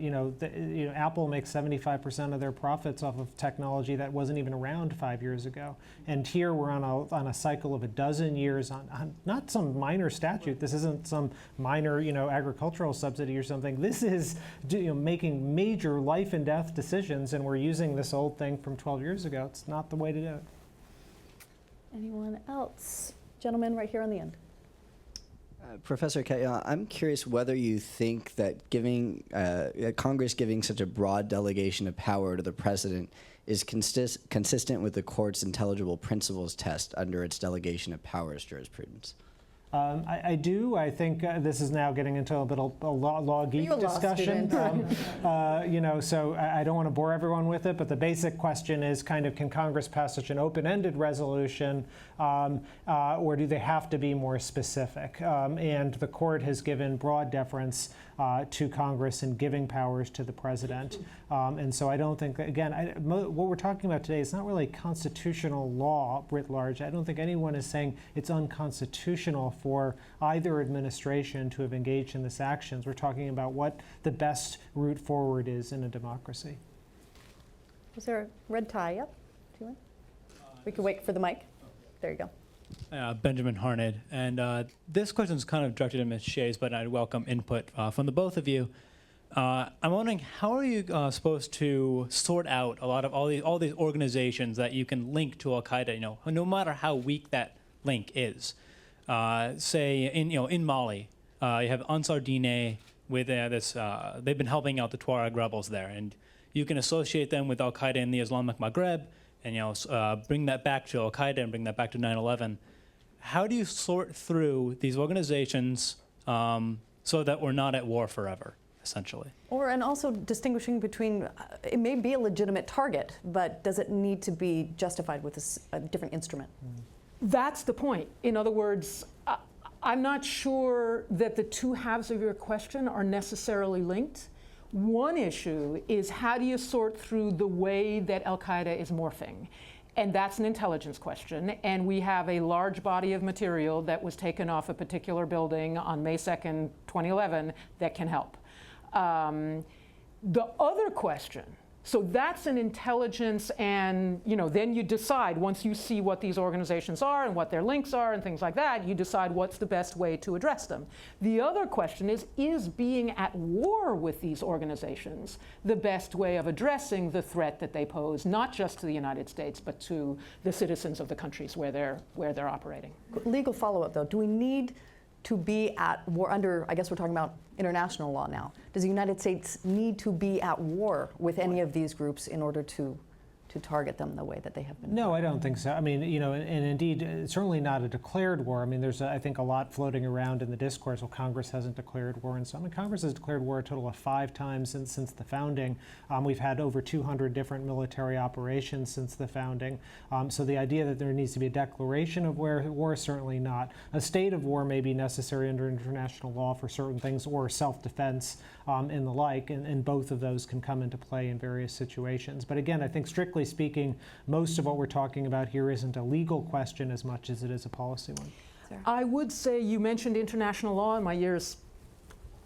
Apple makes 75% of their profits off of technology that wasn't even around 5 years ago. And here we're on a cycle of a dozen years on not some minor statute. This isn't some minor, agricultural subsidy or something. This is making major life and death decisions, and we're using this old thing from 12 years ago. It's not the way to do it. Anyone else? Gentleman right here on the end. Professor Kay, I'm curious whether you think that giving Congress giving such a broad delegation of power to the president is consistent with the court's intelligible principles test under its delegation of powers jurisprudence. I do. I think this is now getting into a bit of a law geek discussion. So I don't want to bore everyone with it, but the basic question is can Congress pass such an open-ended resolution, or do they have to be more specific? And the court has given broad deference to Congress in giving powers to the president. And so I don't think, again, what we're talking about today is not really constitutional law writ large. I don't think anyone is saying it's unconstitutional for either administration to have engaged in this actions. We're talking about what the best route forward is in a democracy. Was there a red tie up? We could wait for the mic. There you go. Benjamin Harned. And this question is kind of directed at Ms. Shays, but I'd welcome input from the both of you. I'm wondering, how are you supposed to sort out a lot of all these organizations that you can link to al-Qaeda, no matter how weak that link is? Say in Mali, you have Ansar Dine with they've been helping out the Tuareg rebels there, and you can associate them with al-Qaeda in the Islamic Maghreb, and bring that back to al-Qaeda and bring that back to 9/11. How do you sort through these organizations so that we're not at war forever, essentially? And also distinguishing between, it may be a legitimate target, but does it need to be justified with a different instrument? That's the point. In other words, I'm not sure that the two halves of your question are necessarily linked. One issue is, how do you sort through the way that al-Qaeda is morphing? And that's an intelligence question. And we have a large body of material that was taken off a particular building on May 2nd, 2011, that can help. The other question, so that's an intelligence, and then you decide, once you see what these organizations are and what their links are and things like that, you decide what's the best way to address them. The other question is being at war with these organizations the best way of addressing the threat that they pose, not just to the United States, but to the citizens of the countries where they're operating? Legal follow-up, though. Do we need to be at war under, I guess we're talking about international law now. Does the United States need to be at war with any of these groups in order to target them the way that they have been? No, I don't think so. And indeed, certainly not a declared war. There's, I think, a lot floating around in the discourse. Well, Congress hasn't declared war, and so Congress has declared war a total of 5 times since the founding. We've had over 200 different military operations since the founding. So the idea that there needs to be a declaration of war, certainly not. A state of war may be necessary under international law for certain things, or self-defense and the like, and both of those can come into play in various situations. But again, I think strictly speaking, most of what we're talking about here isn't a legal question as much as it is a policy one. I would say, you mentioned international law, and my ears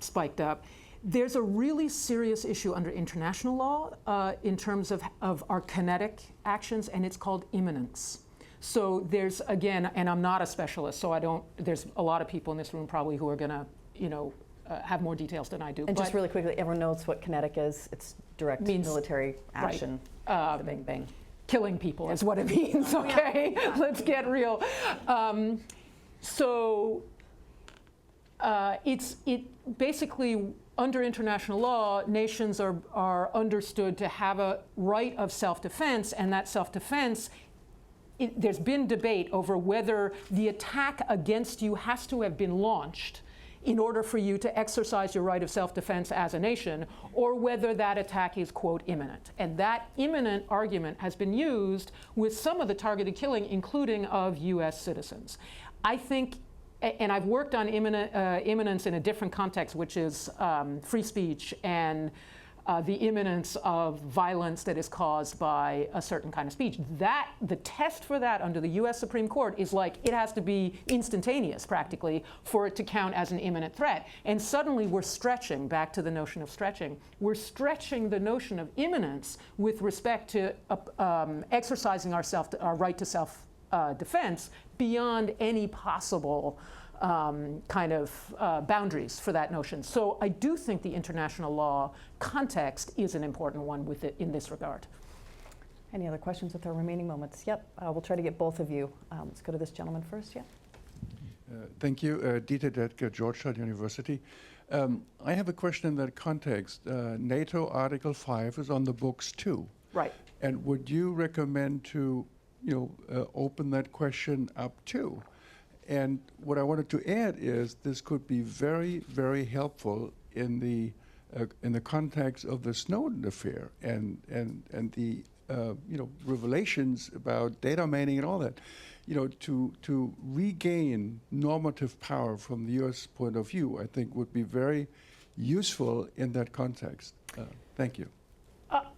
spiked up. There's a really serious issue under international law in terms of our kinetic actions, and it's called imminence. So there's, again, and I'm not a specialist, so there's a lot of people in this room probably who are going to, have more details than I do. And just really quickly, everyone knows what kinetic is. It's direct military action. Right. The bang bang. Killing people is what it means, okay? Yeah. Let's get real. It basically, under international law, nations are understood to have a right of self-defense, and that self-defense, there's been debate over whether the attack against you has to have been launched in order for you to exercise your right of self-defense as a nation, or whether that attack is, quote, imminent. And that imminent argument has been used with some of the targeted killing, including of US citizens. I think, and I've worked on imminence in a different context, which is free speech and the imminence of violence that is caused by a certain kind of speech. The test for that under the US Supreme Court is like, it has to be instantaneous, practically, for it to count as an imminent threat. And suddenly we're stretching, back to the notion of stretching, we're stretching the notion of imminence with respect to exercising our right to self-defense beyond any possible boundaries for that notion. So I do think the international law context is an important one with it in this regard. Any other questions with our remaining moments? Yep, we'll try to get both of you. Let's go to this gentleman first, yeah. Thank you, Dieter Detke, Georgetown University. I have a question in that context. NATO Article 5 is on the books too. Right. And would you recommend to, open that question up too? And what I wanted to add is this could be very, very helpful in the context of the Snowden affair and the revelations about data mining and all that. To regain normative power from the U.S. point of view, I think would be very useful in that context. Thank you.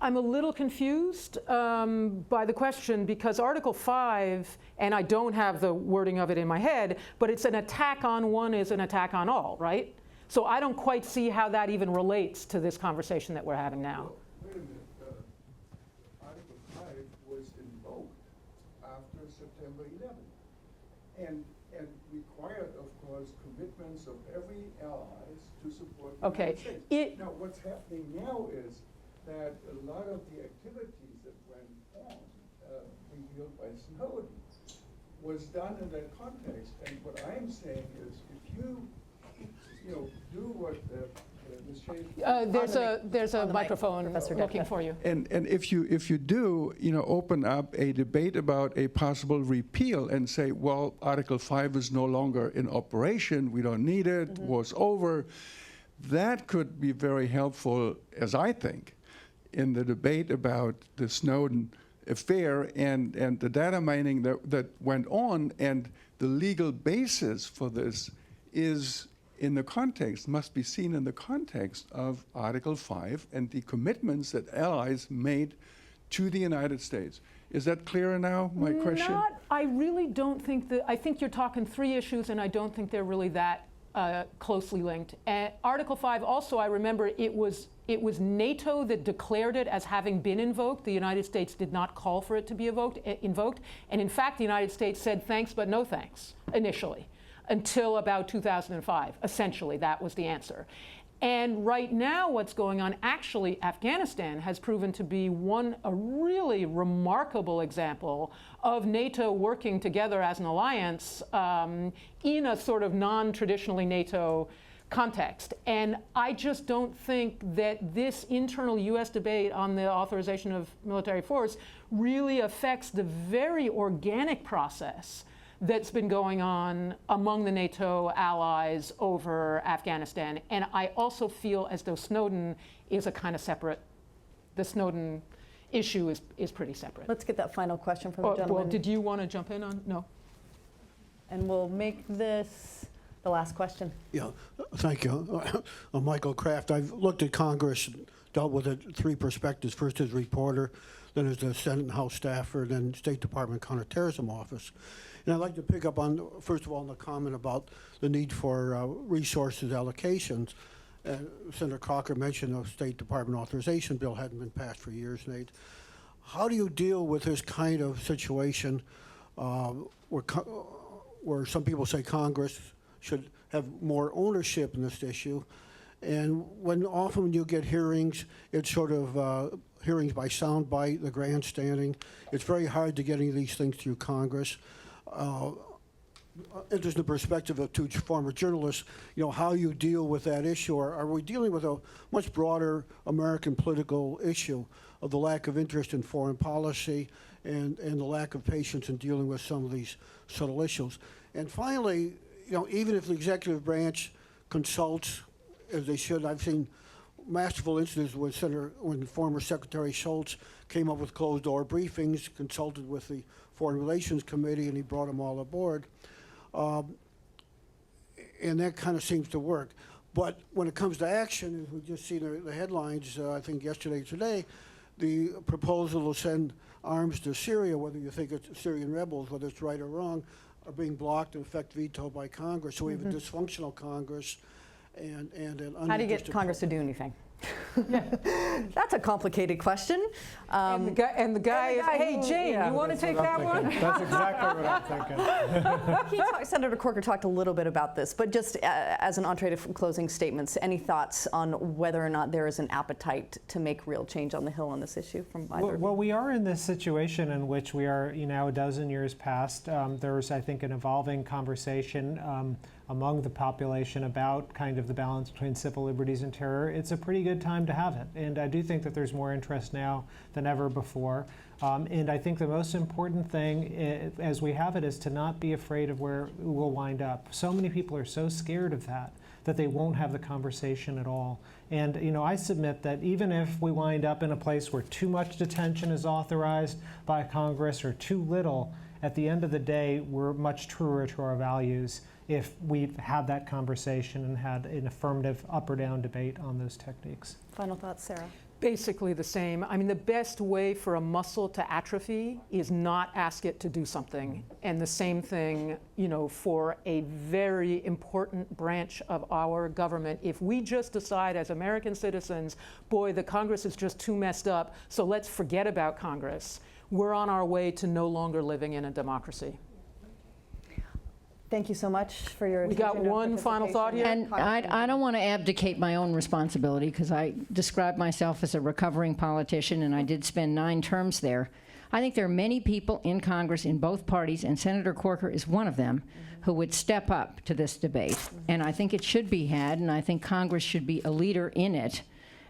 I'm a little confused by the question, because Article 5, and I don't have the wording of it in my head, but it's an attack on one is an attack on all, right? So I don't quite see how that even relates to this conversation that we're having now. Well, wait a minute. Article 5 was invoked after September 11 and required, of course, commitments of every allies to support the United States. Now, what's happening now is that a lot of the activities that went on, revealed by Snowden, was done in that context. And what I'm saying is, if you do what Ms. Chase there's a microphone looking for you. And if you do, open up a debate about a possible repeal and say, well, Article 5 is no longer in operation, we don't need it, war's over, that could be very helpful, as I think, in the debate about the Snowden affair and the data mining that went on, and the legal basis for this is must be seen in the context of Article 5 and the commitments that allies made to the United States. Is that clearer now, my question? I really don't think I think you're talking three issues, and I don't think they're really that closely linked. Article 5 also, I remember, it was NATO that declared it as having been invoked. The United States did not call for it to be invoked. And in fact, the United States said thanks but no thanks initially, until about 2005. Essentially, that was the answer. And right now, what's going on, actually, Afghanistan has proven to be a really remarkable example of NATO working together as an alliance in a sort of non-traditionally NATO context. And I just don't think that this internal US debate on the authorization of military force really affects the very organic process that's been going on among the NATO allies over Afghanistan. And I also feel as though Snowden is a kind of separate, the Snowden issue is pretty separate. Let's get that final question from the gentleman. Well, did you want to jump in on? No. And we'll make this the last question. Yeah, thank you. I'm Michael Kraft. I've looked at Congress, dealt with it three perspectives. First as reporter, then as a Senate and House staffer, then State Department Counterterrorism Office. And I'd like to pick up on, first of all, on the comment about the need for resources allocations. Senator Corker mentioned the State Department authorization bill hadn't been passed for years, Nate. How do you deal with this kind of situation where some people say Congress should have more ownership in this issue, and when often you get hearings, it's sort of hearings by soundbite, the grandstanding. It's very hard to get any of these things through Congress. Interesting perspective of two former journalists, how you deal with that issue. Or are we dealing with a much broader American political issue of the lack of interest in foreign policy and the lack of patience in dealing with some of these subtle issues? And finally, even if the executive branch consults as they should, I've seen masterful instances when former Secretary Schultz came up with closed-door briefings, consulted with the Foreign Relations Committee, and he brought them all aboard. And that kind of seems to work. But when it comes to action, as we just seen the headlines, I think yesterday, today, the proposal to send arms to Syria, whether you think it's Syrian rebels, whether it's right or wrong, are being blocked and in effect vetoed by Congress. So we have a dysfunctional Congress and an How do you get Congress to do anything? That's a complicated question. And the guy is, hey, Jane, you want to take that one? That's exactly what I'm thinking. Senator Corker talked a little bit about this, but just as an entree to closing statements, any thoughts on whether or not there is an appetite to make real change on the Hill on this issue from either of you? Well, we are in this situation in which we are, a dozen years past. There's, I think, an evolving conversation among the population about kind of the balance between civil liberties and terror. It's a pretty good time to have it. And I do think that there's more interest now than ever before. And I think the most important thing as we have it is to not be afraid of where we'll wind up. So many people are so scared of that they won't have the conversation at all. And I submit that even if we wind up in a place where too much detention is authorized by Congress or too little, at the end of the day, we're much truer to our values if we've had that conversation and had an affirmative up or down debate on those techniques. Final thoughts, Sarah? Basically the same. I mean, the best way for a muscle to atrophy is not ask it to do something. And the same thing, for a very important branch of our government. If we just decide as American citizens, boy, the Congress is just too messed up, so let's forget about Congress, we're on our way to no longer living in a democracy. Thank you so much for your attention. We got one final thought here. And I don't want to abdicate my own responsibility because I describe myself as a recovering politician and I did spend 9 terms there. I think there are many people in Congress in both parties, and Senator Corker is one of them, who would step up to this debate. And I think it should be had, and I think Congress should be a leader in it.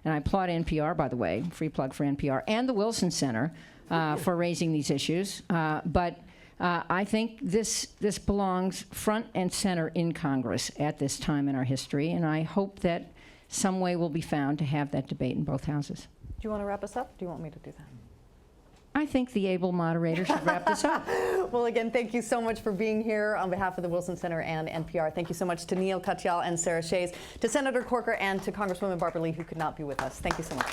And I applaud NPR, by the way, free plug for NPR, and the Wilson Center for raising these issues. But I think this belongs front and center in Congress at this time in our history, and I hope that some way will be found to have that debate in both houses. Do you want to wrap us up? Do you want me to do that? I think the able moderator should wrap this up. Well, again, thank you so much for being here on behalf of the Wilson Center and NPR. Thank you so much to Neil Katyal and Sarah Shays, to Senator Corker, and to Congresswoman Barbara Lee, who could not be with us. Thank you so much.